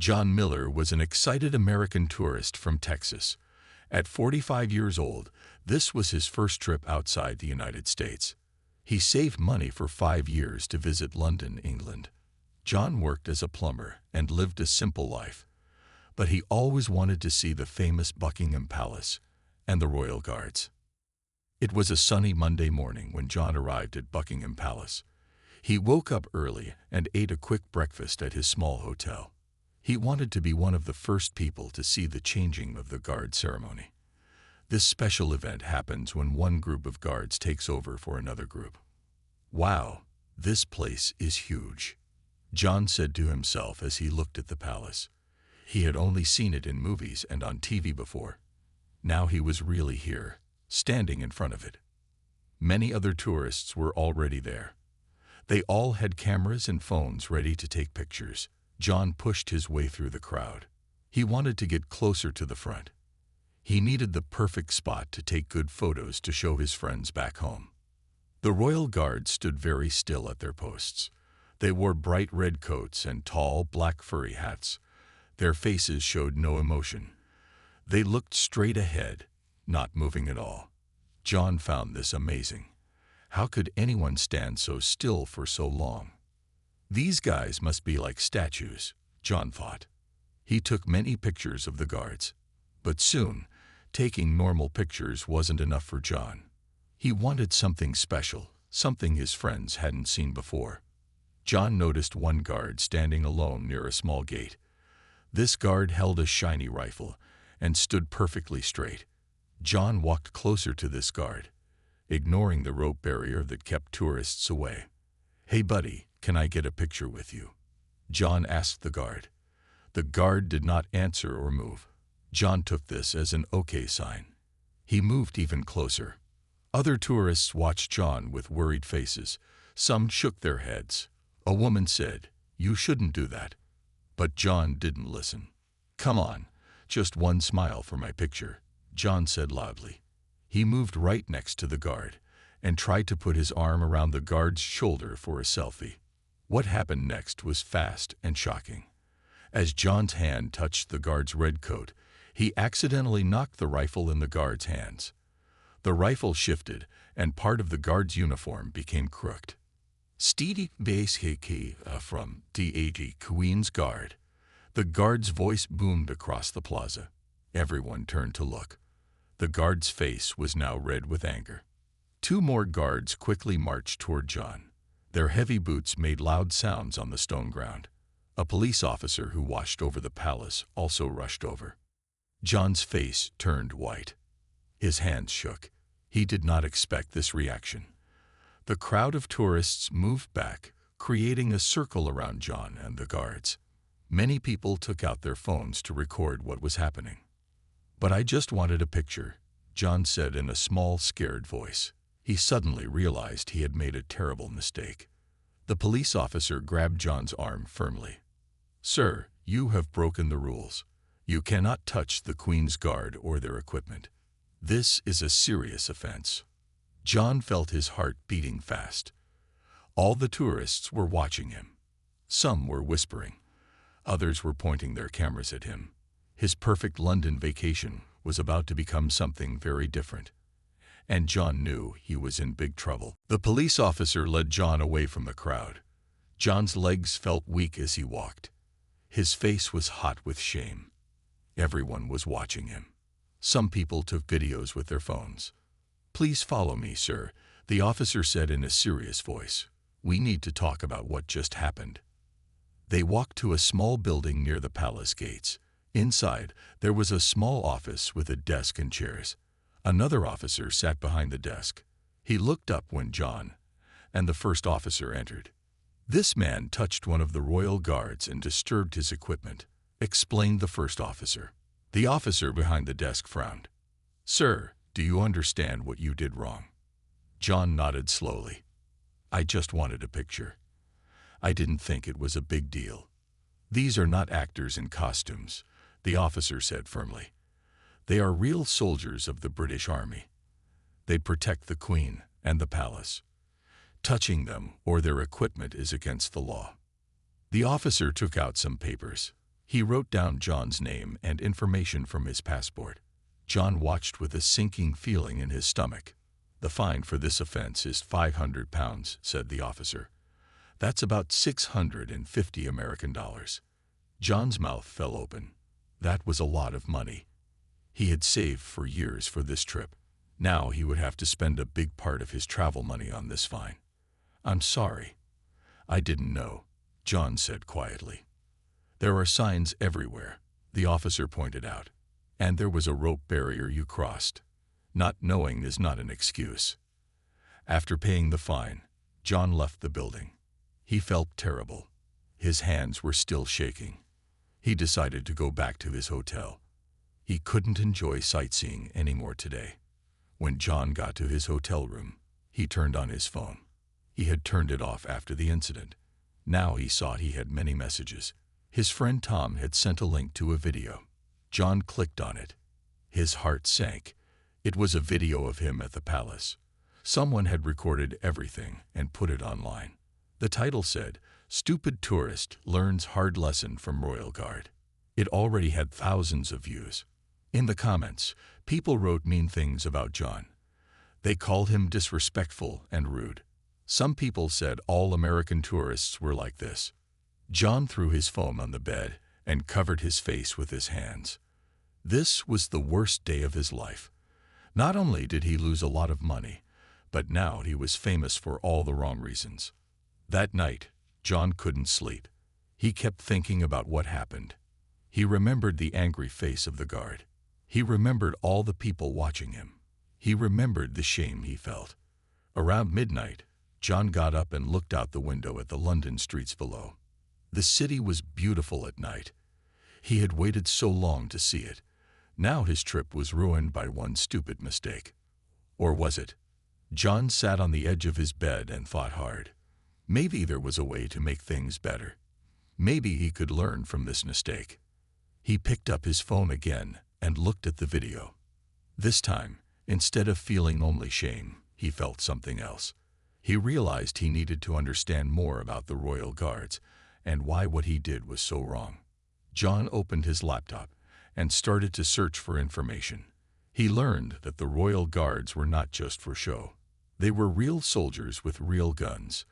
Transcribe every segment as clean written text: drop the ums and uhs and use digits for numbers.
John Miller was an excited American tourist from Texas. At 45 years old, this was his first trip outside the United States. He saved money for 5 years to visit London, England. John worked as a plumber and lived a simple life, but he always wanted to see the famous Buckingham Palace and the Royal Guards. It was a sunny Monday morning when John arrived at Buckingham Palace. He woke up early and ate a quick breakfast at his small hotel. He wanted to be one of the first people to see the changing of the guard ceremony. This special event happens when one group of guards takes over for another group. "Wow, this place is huge," John said to himself as he looked at the palace. He had only seen it in movies and on TV before. Now he was really here, standing in front of it. Many other tourists were already there. They all had cameras and phones ready to take pictures. John pushed his way through the crowd. He wanted to get closer to the front. He needed the perfect spot to take good photos to show his friends back home. The Royal Guard stood very still at their posts. They wore bright red coats and tall, black furry hats. Their faces showed no emotion. They looked straight ahead, not moving at all. John found this amazing. How could anyone stand so still for so long? These guys must be like statues, John thought. He took many pictures of the guards. But soon, taking normal pictures wasn't enough for John. He wanted something special, something his friends hadn't seen before. John noticed one guard standing alone near a small gate. This guard held a shiny rifle and stood perfectly straight. John walked closer to this guard, ignoring the rope barrier that kept tourists away. "Hey buddy, can I get a picture with you?" John asked the guard. The guard did not answer or move. John took this as an okay sign. He moved even closer. Other tourists watched John with worried faces. Some shook their heads. A woman said, "You shouldn't do that." But John didn't listen. "Come on, just one smile for my picture," John said loudly. He moved right next to the guard and tried to put his arm around the guard's shoulder for a selfie. What happened next was fast and shocking. As John's hand touched the guard's red coat, he accidentally knocked the rifle in the guard's hands. The rifle shifted, and part of the guard's uniform became crooked. "Steady base hiki from the Queen's Guard." The guard's voice boomed across the plaza. Everyone turned to look. The guard's face was now red with anger. 2 more guards quickly marched toward John. Their heavy boots made loud sounds on the stone ground. A police officer who watched over the palace also rushed over. John's face turned white. His hands shook. He did not expect this reaction. The crowd of tourists moved back, creating a circle around John and the guards. Many people took out their phones to record what was happening. "But I just wanted a picture," John said in a small, scared voice. He suddenly realized he had made a terrible mistake. The police officer grabbed John's arm firmly. "Sir, you have broken the rules. You cannot touch the Queen's Guard or their equipment. This is a serious offense." John felt his heart beating fast. All the tourists were watching him. Some were whispering. Others were pointing their cameras at him. His perfect London vacation was about to become something very different. And John knew he was in big trouble. The police officer led John away from the crowd. John's legs felt weak as he walked. His face was hot with shame. Everyone was watching him. Some people took videos with their phones. "Please follow me, sir," the officer said in a serious voice. "We need to talk about what just happened." They walked to a small building near the palace gates. Inside, there was a small office with a desk and chairs. Another officer sat behind the desk. He looked up when John and the first officer entered. "This man touched one of the royal guards and disturbed his equipment," explained the first officer. The officer behind the desk frowned. "Sir, do you understand what you did wrong?" John nodded slowly. "I just wanted a picture. I didn't think it was a big deal." "These are not actors in costumes," the officer said firmly. "They are real soldiers of the British Army. They protect the Queen and the palace. Touching them or their equipment is against the law." The officer took out some papers. He wrote down John's name and information from his passport. John watched with a sinking feeling in his stomach. "The fine for this offense is £500, said the officer. "That's about 650 American dollars. John's mouth fell open. That was a lot of money. He had saved for years for this trip. Now he would have to spend a big part of his travel money on this fine. "I'm sorry. I didn't know," John said quietly. "There are signs everywhere," the officer pointed out. "And there was a rope barrier you crossed. Not knowing is not an excuse." After paying the fine, John left the building. He felt terrible. His hands were still shaking. He decided to go back to his hotel. He couldn't enjoy sightseeing anymore today. When John got to his hotel room, he turned on his phone. He had turned it off after the incident. Now he saw he had many messages. His friend Tom had sent a link to a video. John clicked on it. His heart sank. It was a video of him at the palace. Someone had recorded everything and put it online. The title said, "Stupid Tourist Learns Hard Lesson from Royal Guard." It already had thousands of views. In the comments, people wrote mean things about John. They called him disrespectful and rude. Some people said all American tourists were like this. John threw his phone on the bed and covered his face with his hands. This was the worst day of his life. Not only did he lose a lot of money, but now he was famous for all the wrong reasons. That night, John couldn't sleep. He kept thinking about what happened. He remembered the angry face of the guard. He remembered all the people watching him. He remembered the shame he felt. Around midnight, John got up and looked out the window at the London streets below. The city was beautiful at night. He had waited so long to see it. Now his trip was ruined by one stupid mistake. Or was it? John sat on the edge of his bed and thought hard. Maybe there was a way to make things better. Maybe he could learn from this mistake. He picked up his phone again and looked at the video. This time, instead of feeling only shame, he felt something else. He realized he needed to understand more about the Royal Guards and why what he did was so wrong. John opened his laptop and started to search for information. He learned that the Royal Guards were not just for show. They were real soldiers with real guns.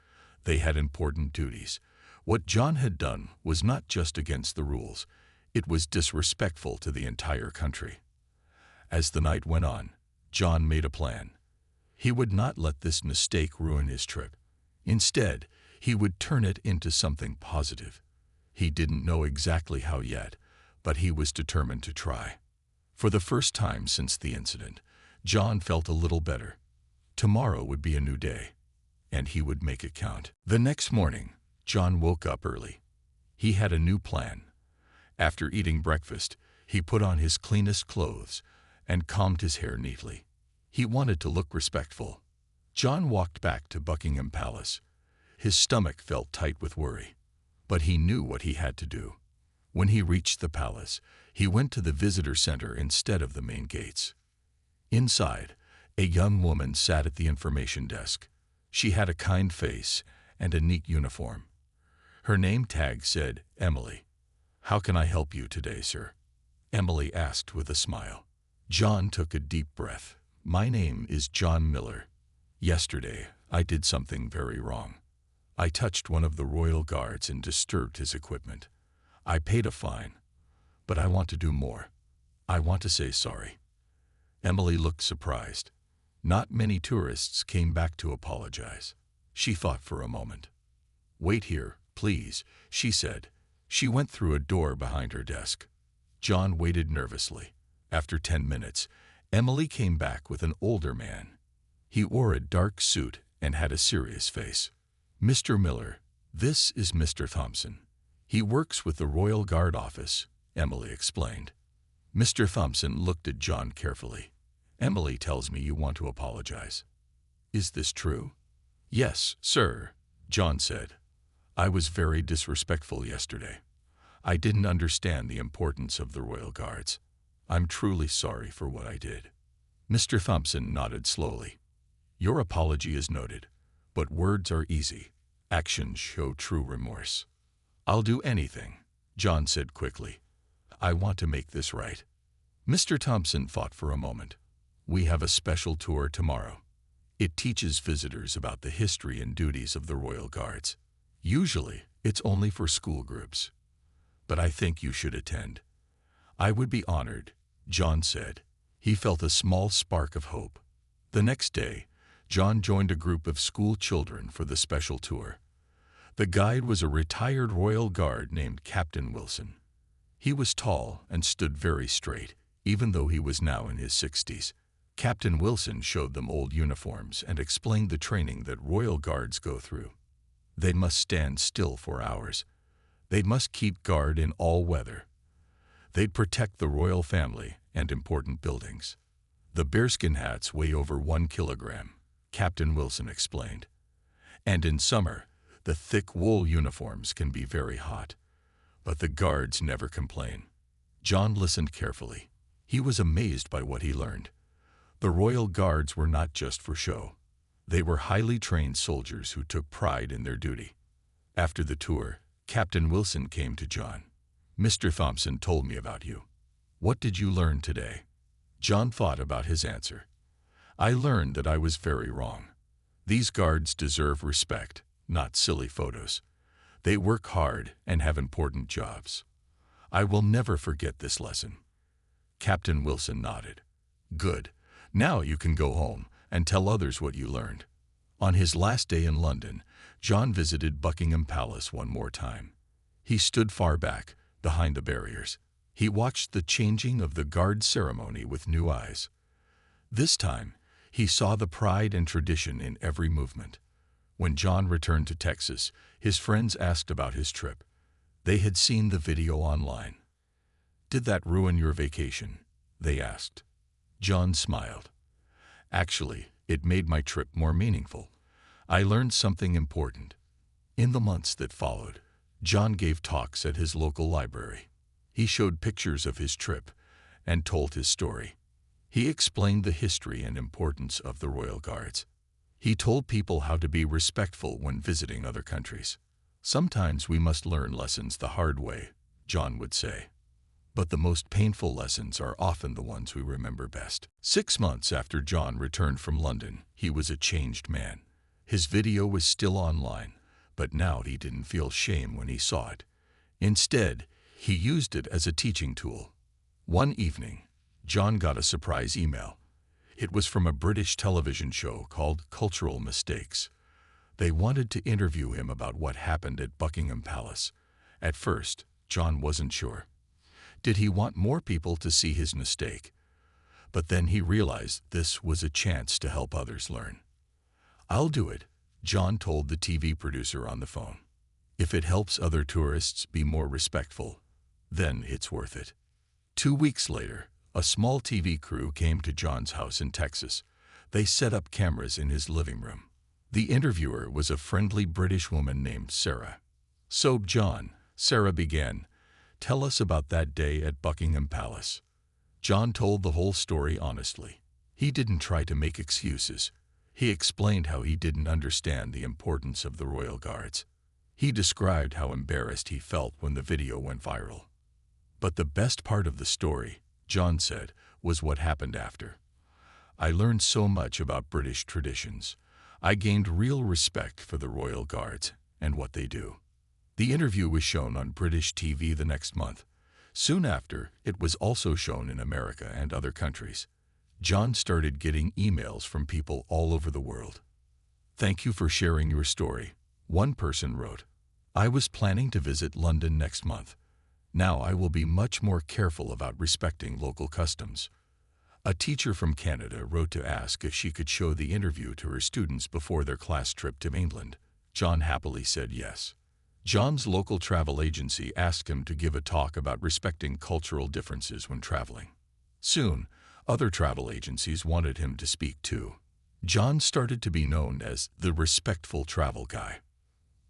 They had important duties. What John had done was not just against the rules. It was disrespectful to the entire country. As the night went on, John made a plan. He would not let this mistake ruin his trip. Instead, he would turn it into something positive. He didn't know exactly how yet, but he was determined to try. For the first time since the incident, John felt a little better. Tomorrow would be a new day, and he would make it count. The next morning, John woke up early. He had a new plan. After eating breakfast, he put on his cleanest clothes and combed his hair neatly. He wanted to look respectful. John walked back to Buckingham Palace. His stomach felt tight with worry, but he knew what he had to do. When he reached the palace, he went to the visitor center instead of the main gates. Inside, a young woman sat at the information desk. She had a kind face and a neat uniform. Her name tag said, "Emily." "How can I help you today, sir?" Emily asked with a smile. John took a deep breath. "My name is John Miller. Yesterday, I did something very wrong. I touched one of the Royal Guards and disturbed his equipment. I paid a fine, but I want to do more. I want to say sorry." Emily looked surprised. Not many tourists came back to apologize. She thought for a moment. "Wait here, please," she said. She went through a door behind her desk. John waited nervously. After 10 minutes, Emily came back with an older man. He wore a dark suit and had a serious face. "Mr. Miller, this is Mr. Thompson. He works with the Royal Guard office," Emily explained. Mr. Thompson looked at John carefully. "Emily tells me you want to apologize. Is this true?" "Yes, sir," John said. "I was very disrespectful yesterday. I didn't understand the importance of the Royal Guards. I'm truly sorry for what I did." Mr. Thompson nodded slowly. "Your apology is noted, but words are easy. Actions show true remorse." "I'll do anything," John said quickly. "I want to make this right." Mr. Thompson thought for a moment. "We have a special tour tomorrow. It teaches visitors about the history and duties of the Royal Guards. Usually, it's only for school groups. But I think you should attend." "I would be honored," John said. He felt a small spark of hope. The next day, John joined a group of school children for the special tour. The guide was a retired Royal Guard named Captain Wilson. He was tall and stood very straight, even though he was now in his 60s. Captain Wilson showed them old uniforms and explained the training that Royal Guards go through. They must stand still for hours. They must keep guard in all weather. They'd protect the royal family and important buildings. "The bearskin hats weigh over 1 kilogram, Captain Wilson explained. "And in summer, the thick wool uniforms can be very hot. But the guards never complain." John listened carefully. He was amazed by what he learned. The Royal Guards were not just for show. They were highly trained soldiers who took pride in their duty. After the tour, Captain Wilson came to John. "Mr. Thompson told me about you. What did you learn today?" John thought about his answer. "I learned that I was very wrong. These guards deserve respect, not silly photos. They work hard and have important jobs. I will never forget this lesson." Captain Wilson nodded. "Good. Now you can go home and tell others what you learned." On his last day in London, John visited Buckingham Palace one more time. He stood far back, behind the barriers. He watched the changing of the guard ceremony with new eyes. This time, he saw the pride and tradition in every movement. When John returned to Texas, his friends asked about his trip. They had seen the video online. "Did that ruin your vacation?" they asked. John smiled. "Actually, it made my trip more meaningful. I learned something important." In the months that followed, John gave talks at his local library. He showed pictures of his trip and told his story. He explained the history and importance of the Royal Guards. He told people how to be respectful when visiting other countries. "Sometimes we must learn lessons the hard way," John would say. "But the most painful lessons are often the ones we remember best." 6 months after John returned from London, he was a changed man. His video was still online, but now he didn't feel shame when he saw it. Instead, he used it as a teaching tool. One evening, John got a surprise email. It was from a British television show called Cultural Mistakes. They wanted to interview him about what happened at Buckingham Palace. At first, John wasn't sure. Did he want more people to see his mistake? But then he realized this was a chance to help others learn. "I'll do it," John told the TV producer on the phone. "If it helps other tourists be more respectful, then it's worth it." 2 weeks later, a small TV crew came to John's house in Texas. They set up cameras in his living room. The interviewer was a friendly British woman named Sarah. "So, John," Sarah began, "tell us about that day at Buckingham Palace." John told the whole story honestly. He didn't try to make excuses. He explained how he didn't understand the importance of the Royal Guards. He described how embarrassed he felt when the video went viral. But the best part of the story, John said, was what happened after. "I learned so much about British traditions. I gained real respect for the Royal Guards and what they do." The interview was shown on British TV the next month. Soon after, it was also shown in America and other countries. John started getting emails from people all over the world. "Thank you for sharing your story," one person wrote. "I was planning to visit London next month. Now I will be much more careful about respecting local customs." A teacher from Canada wrote to ask if she could show the interview to her students before their class trip to England. John happily said yes. John's local travel agency asked him to give a talk about respecting cultural differences when traveling. Soon, other travel agencies wanted him to speak too. John started to be known as the respectful travel guy.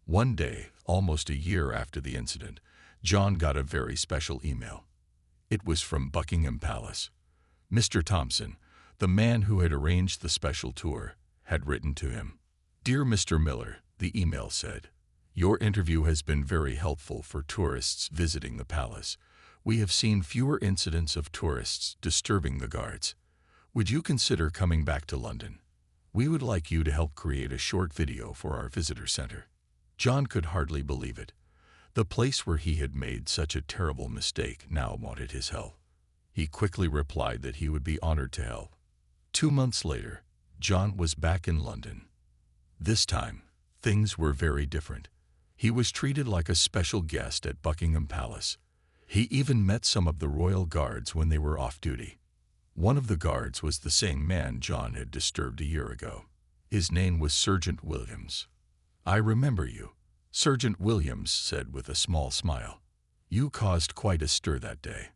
One day, almost a year after the incident, John got a very special email. It was from Buckingham Palace. Mr. Thompson, the man who had arranged the special tour, had written to him. "Dear Mr. Miller," the email said, Your interview has been very helpful for tourists visiting the palace. We have seen fewer incidents of tourists disturbing the guards. Would you consider coming back to London? We would like you to help create a short video for our visitor center. John could hardly believe it. The place where he had made such a terrible mistake now wanted his help. He quickly replied that he would be honored to help. 2 months later, John was back in London. This time, things were very different. He was treated like a special guest at Buckingham Palace. He even met some of the royal guards when they were off duty. One of the guards was the same man John had disturbed a year ago. His name was Sergeant Williams. "I remember you," Sergeant Williams said with a small smile. "You caused quite a stir that day."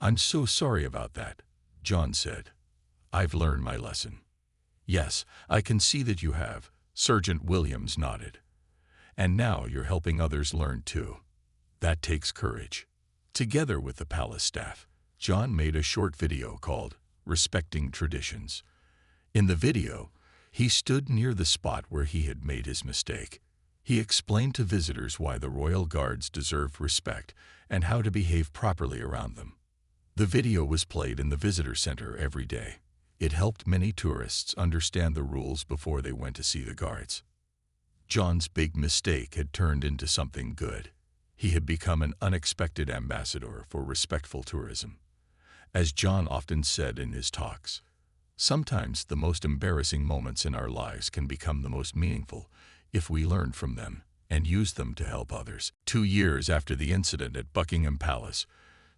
"I'm so sorry about that," John said. "I've learned my lesson." "Yes, I can see that you have," Sergeant Williams nodded. "And now you're helping others learn too. That takes courage." Together with the palace staff, John made a short video called "Respecting Traditions." In the video, he stood near the spot where he had made his mistake. He explained to visitors why the royal guards deserved respect and how to behave properly around them. The video was played in the visitor center every day. It helped many tourists understand the rules before they went to see the guards. John's big mistake had turned into something good. He had become an unexpected ambassador for respectful tourism. As John often said in his talks, sometimes the most embarrassing moments in our lives can become the most meaningful if we learn from them and use them to help others. 2 years after the incident at Buckingham Palace,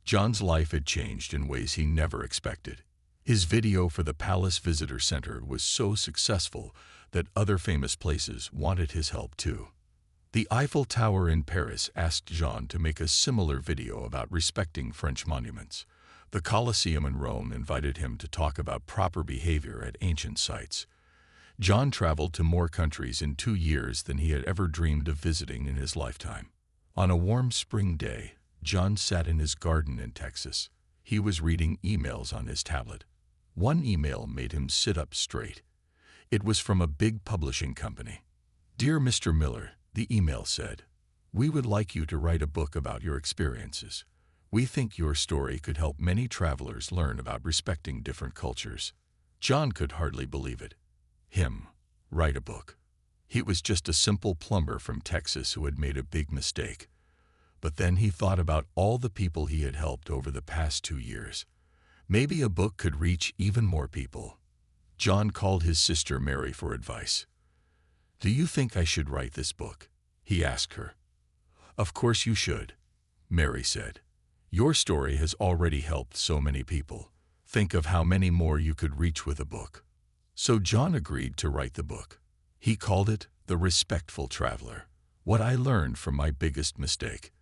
John's life had changed in ways he never expected. His video for the Palace Visitor Center was so successful that other famous places wanted his help too. The Eiffel Tower in Paris asked John to make a similar video about respecting French monuments. The Colosseum in Rome invited him to talk about proper behavior at ancient sites. John traveled to more countries in 2 years than he had ever dreamed of visiting in his lifetime. On a warm spring day, John sat in his garden in Texas. He was reading emails on his tablet. One email made him sit up straight. It was from a big publishing company. "Dear Mr. Miller," the email said, "we would like you to write a book about your experiences. We think your story could help many travelers learn about respecting different cultures." John could hardly believe it. Him, write a book. He was just a simple plumber from Texas who had made a big mistake. But then he thought about all the people he had helped over the past 2 years. Maybe a book could reach even more people. John called his sister Mary for advice. "Do you think I should write this book?" he asked her. "Of course you should," Mary said. "Your story has already helped so many people. Think of how many more you could reach with a book." So John agreed to write the book. He called it The Respectful Traveler: What I Learned from My Biggest Mistake.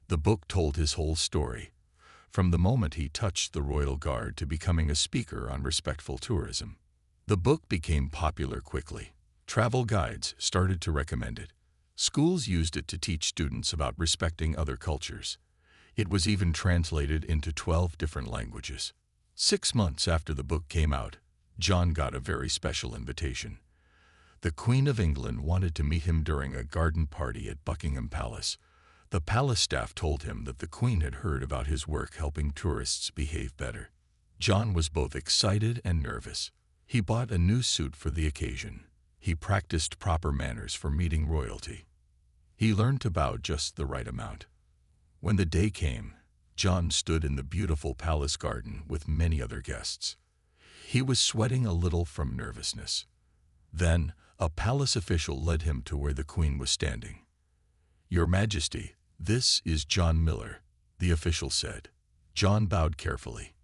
The book told his whole story, from the moment he touched the Royal Guard to becoming a speaker on respectful tourism. The book became popular quickly. Travel guides started to recommend it. Schools used it to teach students about respecting other cultures. It was even translated into 12 different languages. 6 months after the book came out, John got a very special invitation. The Queen of England wanted to meet him during a garden party at Buckingham Palace. The palace staff told him that the Queen had heard about his work helping tourists behave better. John was both excited and nervous. He bought a new suit for the occasion. He practiced proper manners for meeting royalty. He learned to bow just the right amount. When the day came, John stood in the beautiful palace garden with many other guests. He was sweating a little from nervousness. Then, a palace official led him to where the Queen was standing. "Your Majesty, this is John Miller," the official said. John bowed carefully.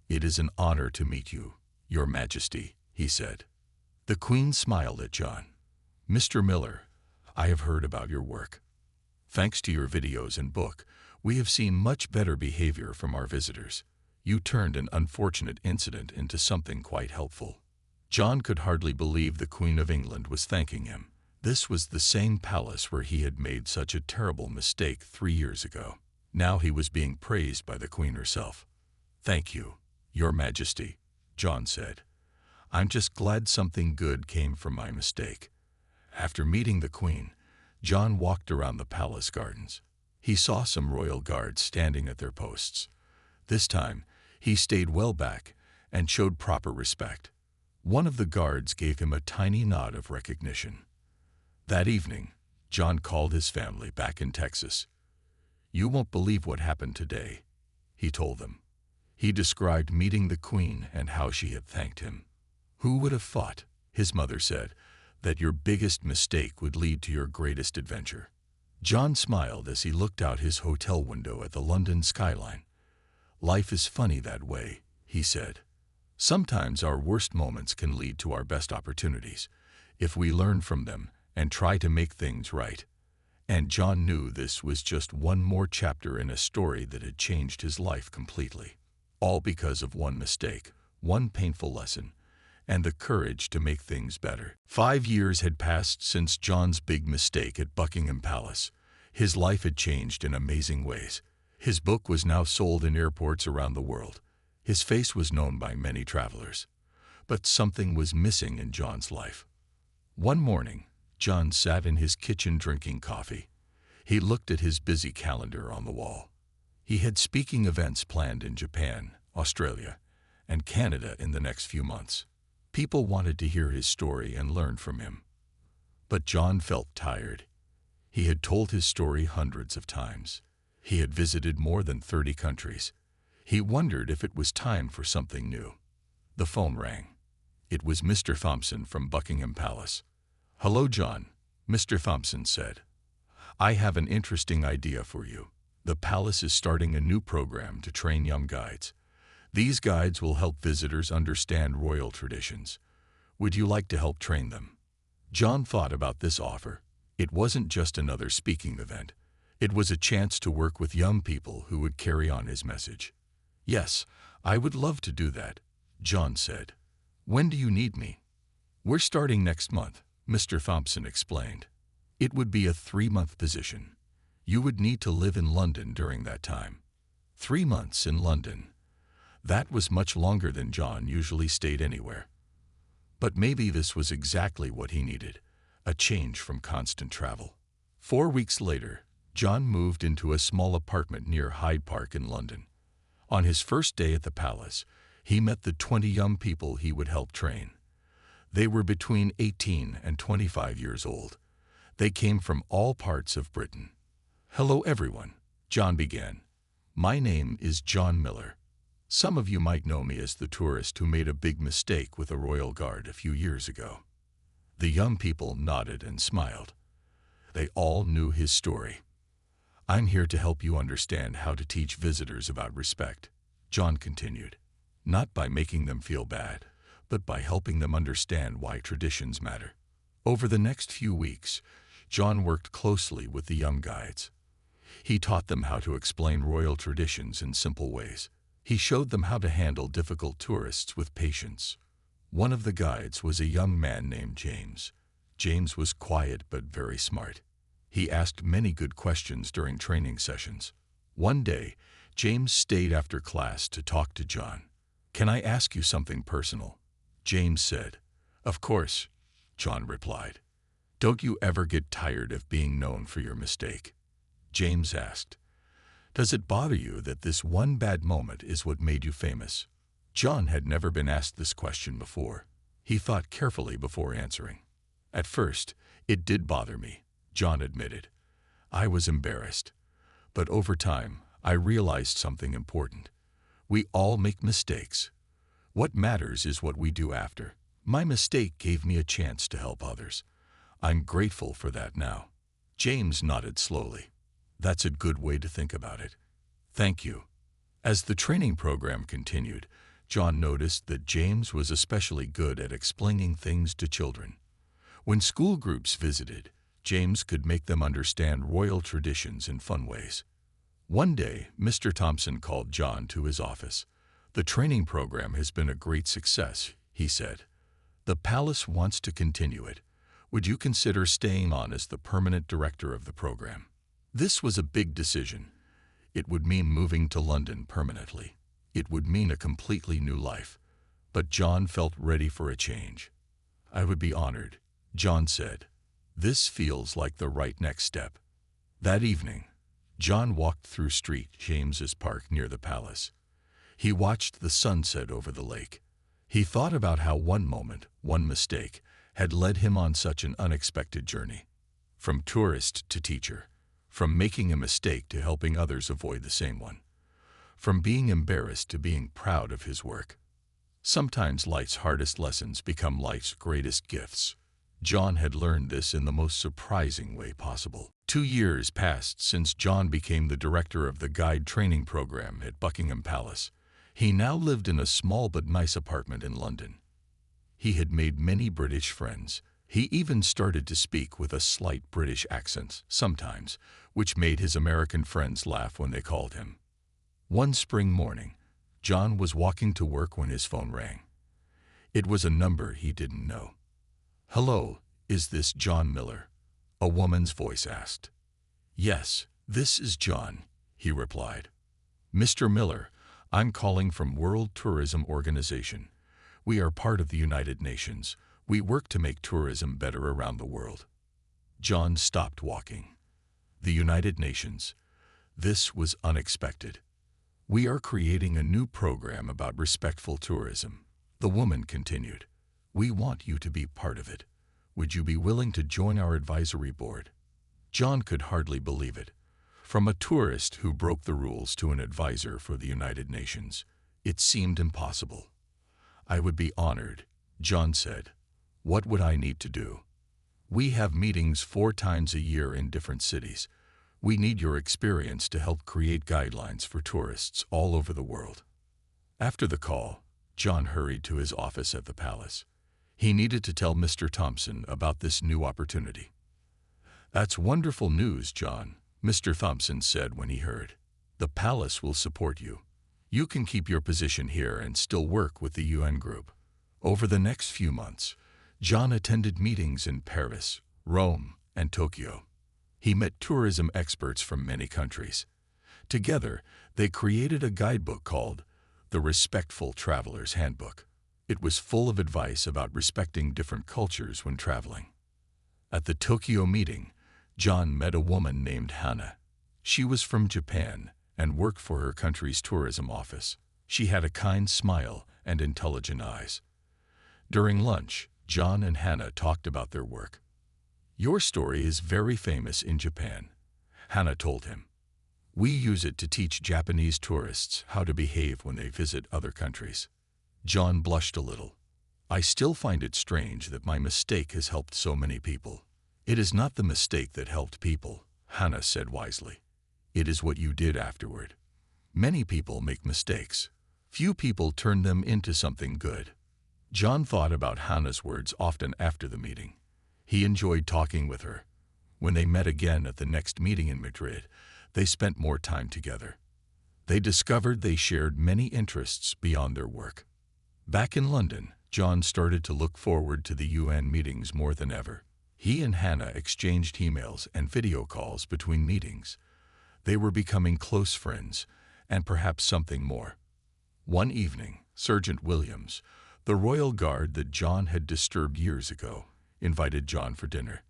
"It is an honor to meet you, Your Majesty," he said. The Queen smiled at John. "Mr. Miller, I have heard about your work. Thanks to your videos and book, we have seen much better behavior from our visitors. You turned an unfortunate incident into something quite helpful." John could hardly believe the Queen of England was thanking him. This was the same palace where he had made such a terrible mistake 3 years ago. Now he was being praised by the Queen herself. "Thank you, Your Majesty," John said. "I'm just glad something good came from my mistake." After meeting the Queen, John walked around the palace gardens. He saw some royal guards standing at their posts. This time, he stayed well back and showed proper respect. One of the guards gave him a tiny nod of recognition. That evening, John called his family back in Texas. "You won't believe what happened today," he told them. He described meeting the Queen and how she had thanked him. "Who would have thought," his mother said, "that your biggest mistake would lead to your greatest adventure?" John smiled as he looked out his hotel window at the London skyline. "Life is funny that way," he said. "Sometimes our worst moments can lead to our best opportunities, if we learn from them and try to make things right." And John knew this was just one more chapter in a story that had changed his life completely. All because of one mistake, one painful lesson, and the courage to make things better. 5 years had passed since John's big mistake at Buckingham Palace. His life had changed in amazing ways. His book was now sold in airports around the world. His face was known by many travelers. But something was missing in John's life. One morning, John sat in his kitchen drinking coffee. He looked at his busy calendar on the wall. He had speaking events planned in Japan, Australia, and Canada in the next few months. People wanted to hear his story and learn from him. But John felt tired. He had told his story hundreds of times. He had visited more than 30 countries. He wondered if it was time for something new. The phone rang. It was Mr. Thompson from Buckingham Palace. "Hello, John," Mr. Thompson said. "I have an interesting idea for you. The palace is starting a new program to train young guides. These guides will help visitors understand royal traditions. Would you like to help train them?" John thought about this offer. It wasn't just another speaking event. It was a chance to work with young people who would carry on his message. "Yes, I would love to do that," John said. "When do you need me?" "We're starting next month," Mr. Thompson explained. "It would be a 3-month position. You would need to live in London during that time." 3 months in London. That was much longer than John usually stayed anywhere. But maybe this was exactly what he needed, a change from constant travel. 4 weeks later, John moved into a small apartment near Hyde Park in London. On his first day at the palace, he met the 20 young people he would help train. They were between 18 and 25 years old. They came from all parts of Britain. "Hello, everyone," John began. "My name is John Miller. Some of you might know me as the tourist who made a big mistake with a royal guard a few years ago." The young people nodded and smiled. They all knew his story. "I'm here to help you understand how to teach visitors about respect," John continued. "Not by making them feel bad, but by helping them understand why traditions matter." Over the next few weeks, John worked closely with the young guides. He taught them how to explain royal traditions in simple ways. He showed them how to handle difficult tourists with patience. One of the guides was a young man named James. James was quiet but very smart. He asked many good questions during training sessions. One day, James stayed after class to talk to John. "Can I ask you something personal?" James said. "Of course," John replied. "Don't you ever get tired of being known for your mistake?" James asked. "Does it bother you that this one bad moment is what made you famous?" John had never been asked this question before. He thought carefully before answering. "At first, it did bother me," John admitted. "I was embarrassed. But over time, I realized something important. We all make mistakes. What matters is what we do after. My mistake gave me a chance to help others. I'm grateful for that now." James nodded slowly. "That's a good way to think about it. Thank you." As the training program continued, John noticed that James was especially good at explaining things to children. When school groups visited, James could make them understand royal traditions in fun ways. One day, Mr. Thompson called John to his office. "The training program has been a great success," he said. "The palace wants to continue it. Would you consider staying on as the permanent director of the program?" This was a big decision. It would mean moving to London permanently. It would mean a completely new life. But John felt ready for a change. "I would be honored," John said. This feels like the right next step. That evening, John walked through St. James's Park near the palace. He watched the sunset over the lake. He thought about how one moment, one mistake, had led him on such an unexpected journey. From tourist to teacher, from making a mistake to helping others avoid the same one, from being embarrassed to being proud of his work. Sometimes life's hardest lessons become life's greatest gifts. John had learned this in the most surprising way possible. 2 years passed since John became the director of the guide training program at Buckingham Palace. He now lived in a small but nice apartment in London. He had made many British friends. He even started to speak with a slight British accent sometimes, which made his American friends laugh when they called him. One spring morning, John was walking to work when his phone rang. It was a number he didn't know. "Hello, is this John Miller?" a woman's voice asked. "Yes, this is John," he replied. "Mr. Miller, I'm calling from World Tourism Organization. We are part of the United Nations. We work to make tourism better around the world." John stopped walking. The United Nations. This was unexpected. "We are creating a new program about respectful tourism," the woman continued. "We want you to be part of it. Would you be willing to join our advisory board?" John could hardly believe it. From a tourist who broke the rules to an advisor for the United Nations, it seemed impossible. "I would be honored," John said. "What would I need to do?" "We have meetings 4 times a year in different cities. We need your experience to help create guidelines for tourists all over the world." After the call, John hurried to his office at the palace. He needed to tell Mr. Thompson about this new opportunity. "That's wonderful news, John," Mr. Thompson said when he heard. "The palace will support you. You can keep your position here and still work with the UN group." Over the next few months, John attended meetings in Paris, Rome, and Tokyo. He met tourism experts from many countries. Together, they created a guidebook called The Respectful Traveler's Handbook. It was full of advice about respecting different cultures when traveling. At the Tokyo meeting, John met a woman named Hannah. She was from Japan and worked for her country's tourism office. She had a kind smile and intelligent eyes. During lunch, John and Hannah talked about their work. "Your story is very famous in Japan," Hannah told him. "We use it to teach Japanese tourists how to behave when they visit other countries." John blushed a little. "I still find it strange that my mistake has helped so many people." "It is not the mistake that helped people," Hannah said wisely. "It is what you did afterward. Many people make mistakes. Few people turn them into something good." John thought about Hannah's words often after the meeting. He enjoyed talking with her. When they met again at the next meeting in Madrid, they spent more time together. They discovered they shared many interests beyond their work. Back in London, John started to look forward to the UN meetings more than ever. He and Hannah exchanged emails and video calls between meetings. They were becoming close friends, and perhaps something more. One evening, Sergeant Williams, the royal guard that John had disturbed years ago, invited John for dinner.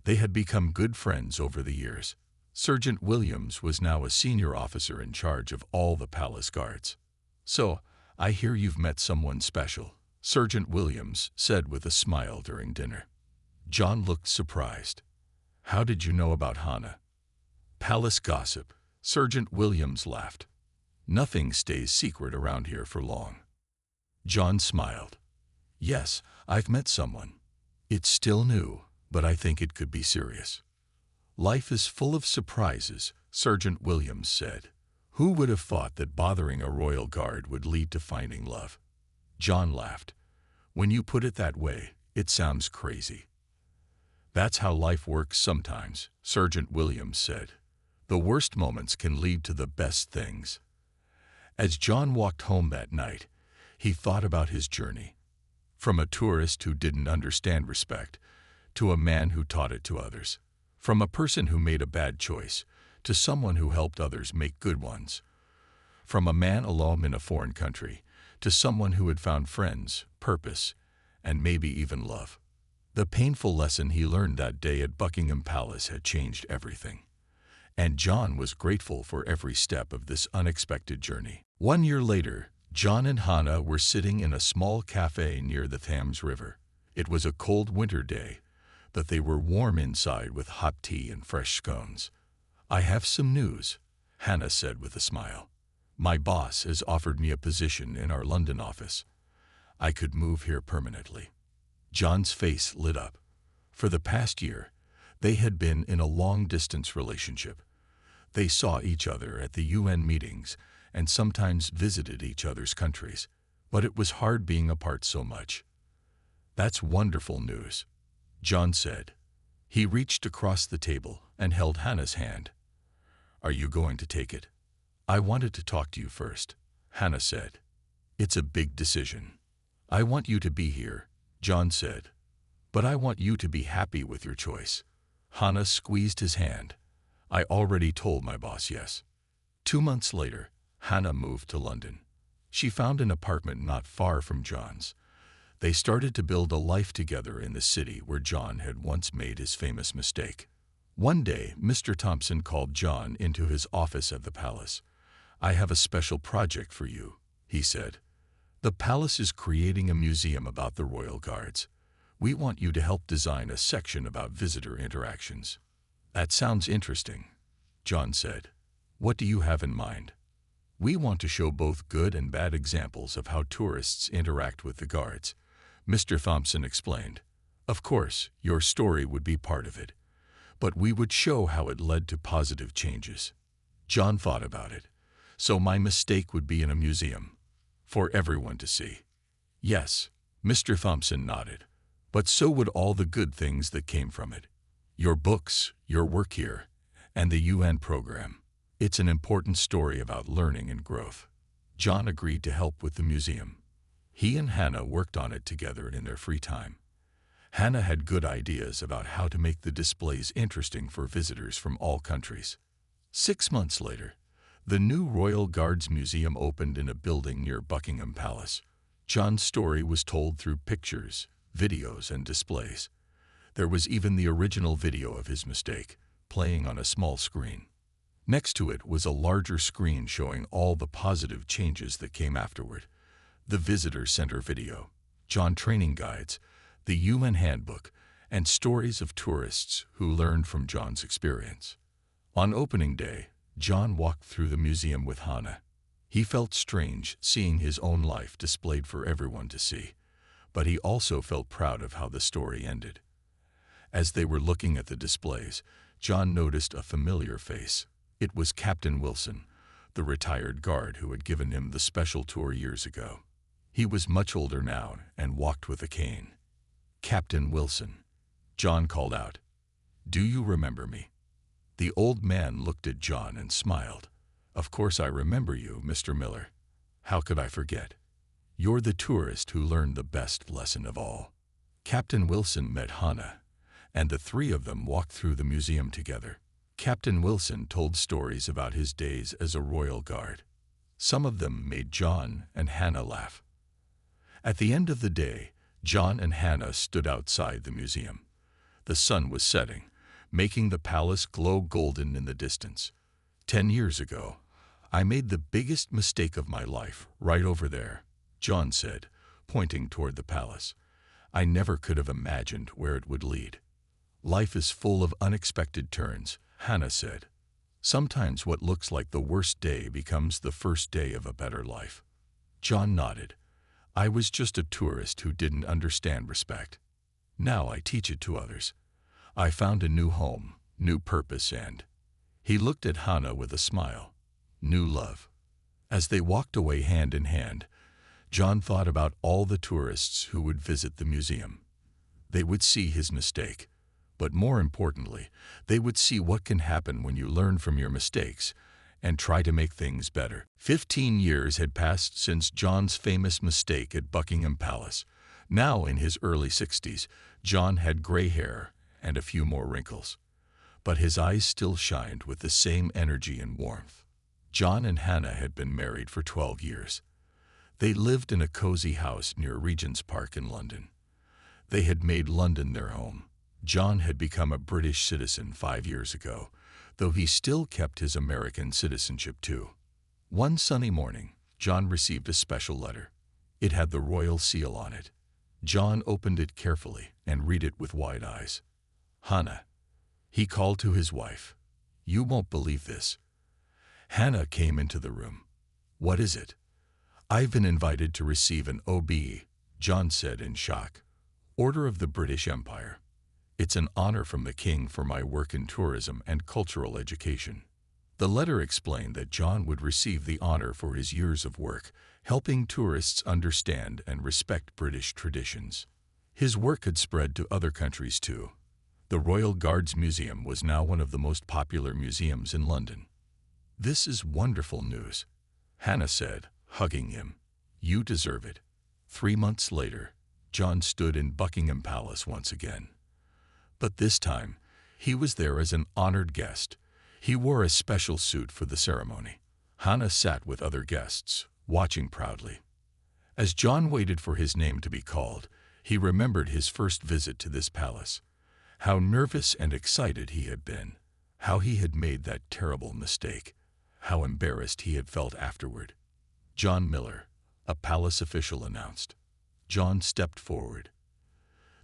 They had become good friends over the years. Sergeant Williams was now a senior officer in charge of all the palace guards. "So, I hear you've met someone special," Sergeant Williams said with a smile during dinner. John looked surprised. "How did you know about Hannah?" "Palace gossip," Sergeant Williams laughed. "Nothing stays secret around here for long." John smiled. "Yes, I've met someone. It's still new, but I think it could be serious." "Life is full of surprises," Sergeant Williams said. "Who would have thought that bothering a royal guard would lead to finding love?" John laughed. "When you put it that way, it sounds crazy." "That's how life works sometimes," Sergeant Williams said. "The worst moments can lead to the best things." As John walked home that night, he thought about his journey. From a tourist who didn't understand respect, to a man who taught it to others. From a person who made a bad choice, to someone who helped others make good ones. From a man alone in a foreign country, to someone who had found friends, purpose, and maybe even love. The painful lesson he learned that day at Buckingham Palace had changed everything, and John was grateful for every step of this unexpected journey. 1 year later, John and Hannah were sitting in a small cafe near the Thames River. It was a cold winter day, but they were warm inside with hot tea and fresh scones. "I have some news," Hannah said with a smile. "My boss has offered me a position in our London office. I could move here permanently." John's face lit up. For the past year, they had been in a long-distance relationship. They saw each other at the UN meetings and sometimes visited each other's countries, but it was hard being apart so much. "That's wonderful news," John said. He reached across the table and held Hannah's hand. "Are you going to take it?" "I wanted to talk to you first," Hannah said. "It's a big decision." "I want you to be here," John said. "But I want you to be happy with your choice." Hannah squeezed his hand. "I already told my boss yes." 2 months later, Hannah moved to London. She found an apartment not far from John's. They started to build a life together in the city where John had once made his famous mistake. One day, Mr. Thompson called John into his office at the palace. "I have a special project for you," he said. "The palace is creating a museum about the royal guards. We want you to help design a section about visitor interactions." "That sounds interesting," John said. "What do you have in mind?" "We want to show both good and bad examples of how tourists interact with the guards," Mr. Thompson explained. "Of course, your story would be part of it, but we would show how it led to positive changes." John thought about it. "So my mistake would be in a museum, for everyone to see?" "Yes," Mr. Thompson nodded. "But so would all the good things that came from it. Your books, your work here, and the UN program. It's an important story about learning and growth." John agreed to help with the museum. He and Hannah worked on it together in their free time. Hannah had good ideas about how to make the displays interesting for visitors from all countries. 6 months later, the new Royal Guards Museum opened in a building near Buckingham Palace. John's story was told through pictures, videos, and displays. There was even the original video of his mistake, playing on a small screen. Next to it was a larger screen showing all the positive changes that came afterward. The visitor center video, John training guides, the UN handbook, and stories of tourists who learned from John's experience. On opening day, John walked through the museum with Hannah. He felt strange seeing his own life displayed for everyone to see, but he also felt proud of how the story ended. As they were looking at the displays, John noticed a familiar face. It was Captain Wilson, the retired guard who had given him the special tour years ago. He was much older now and walked with a cane. "Captain Wilson," John called out. "Do you remember me?" The old man looked at John and smiled. "Of course I remember you, Mr. Miller. How could I forget? You're the tourist who learned the best lesson of all." Captain Wilson met Hannah, and the three of them walked through the museum together. Captain Wilson told stories about his days as a royal guard. Some of them made John and Hannah laugh. At the end of the day, John and Hannah stood outside the museum. The sun was setting, making the palace glow golden in the distance. 10 years ago, I made the biggest mistake of my life right over there," John said, pointing toward the palace. "I never could have imagined where it would lead." "Life is full of unexpected turns," Hannah said. "Sometimes what looks like the worst day becomes the first day of a better life." John nodded. "I was just a tourist who didn't understand respect. Now I teach it to others. I found a new home, new purpose, and—" He looked at Hannah with a smile. "New love." As they walked away hand in hand, John thought about all the tourists who would visit the museum. They would see his mistake, but more importantly, they would see what can happen when you learn from your mistakes and try to make things better. 15 years had passed since John's famous mistake at Buckingham Palace. Now in his early 60s, John had gray hair and a few more wrinkles, but his eyes still shined with the same energy and warmth. John and Hannah had been married for 12 years. They lived in a cozy house near Regent's Park in London. They had made London their home. John had become a British citizen 5 years ago, though he still kept his American citizenship too. One sunny morning, John received a special letter. It had the royal seal on it. John opened it carefully and read it with wide eyes. "Hannah," he called to his wife. "You won't believe this." Hannah came into the room. "What is it?" "I've been invited to receive an OBE," John said in shock. "Order of the British Empire. It's an honor from the king for my work in tourism and cultural education." The letter explained that John would receive the honor for his years of work, helping tourists understand and respect British traditions. His work had spread to other countries too. The Royal Guards Museum was now one of the most popular museums in London. "This is wonderful news," Hannah said, hugging him. "You deserve it." 3 months later, John stood in Buckingham Palace once again. But this time, he was there as an honored guest. He wore a special suit for the ceremony. Hannah sat with other guests, watching proudly. As John waited for his name to be called, he remembered his first visit to this palace. How nervous and excited he had been. How he had made that terrible mistake. How embarrassed he had felt afterward. "John Miller," a palace official announced. John stepped forward.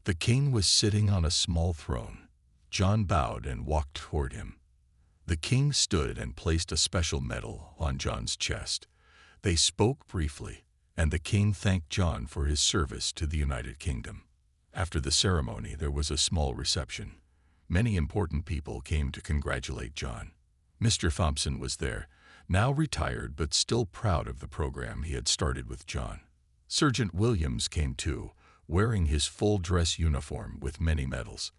The king was sitting on a small throne. John bowed and walked toward him. The king stood and placed a special medal on John's chest. They spoke briefly, and the king thanked John for his service to the United Kingdom. After the ceremony, there was a small reception. Many important people came to congratulate John. Mr. Thompson was there, now retired but still proud of the program he had started with John. Sergeant Williams came too, wearing his full dress uniform with many medals.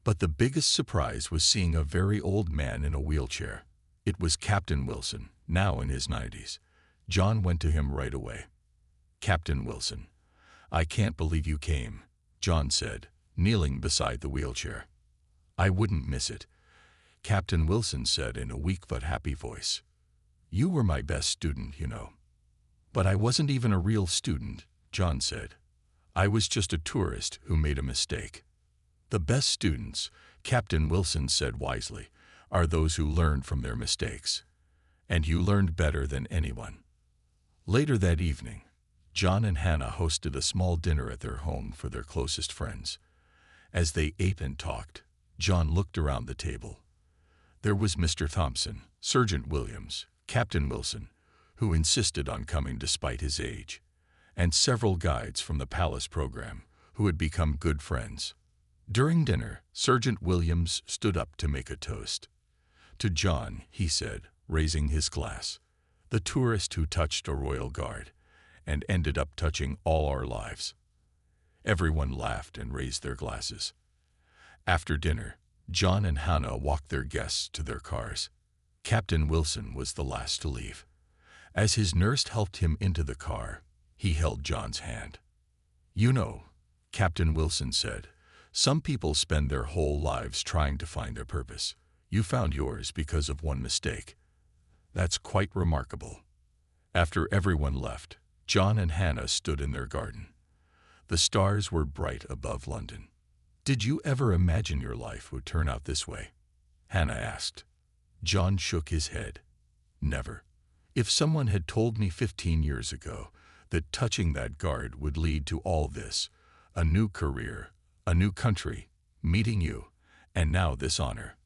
But the biggest surprise was seeing a very old man in a wheelchair. It was Captain Wilson, now in his 90s. John went to him right away. "Captain Wilson, I can't believe you came," John said, kneeling beside the wheelchair. "I wouldn't miss it," Captain Wilson said in a weak but happy voice. "You were my best student, you know." "But I wasn't even a real student," John said. "I was just a tourist who made a mistake." "The best students," Captain Wilson said wisely, "are those who learn from their mistakes. And you learned better than anyone." Later that evening, John and Hannah hosted a small dinner at their home for their closest friends. As they ate and talked, John looked around the table. There was Mr. Thompson, Sergeant Williams, Captain Wilson, who insisted on coming despite his age, and several guides from the palace program who had become good friends. During dinner, Sergeant Williams stood up to make a toast. "To John," he said, raising his glass, "the tourist who touched a royal guard and ended up touching all our lives." Everyone laughed and raised their glasses. After dinner, John and Hannah walked their guests to their cars. Captain Wilson was the last to leave. As his nurse helped him into the car, he held John's hand. "You know," Captain Wilson said, "some people spend their whole lives trying to find their purpose. You found yours because of one mistake. That's quite remarkable." After everyone left, John and Hannah stood in their garden. The stars were bright above London. "Did you ever imagine your life would turn out this way?" Hannah asked. John shook his head. "Never. If someone had told me 15 years ago that touching that guard would lead to all this, a new career, a new country, meeting you, and now this honor,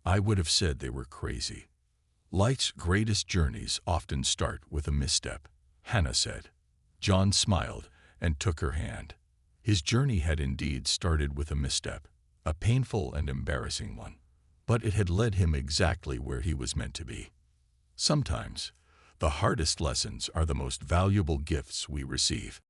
I would have said they were crazy." "Life's greatest journeys often start with a misstep," Hannah said. John smiled and took her hand. His journey had indeed started with a misstep, a painful and embarrassing one, but it had led him exactly where he was meant to be. Sometimes, the hardest lessons are the most valuable gifts we receive.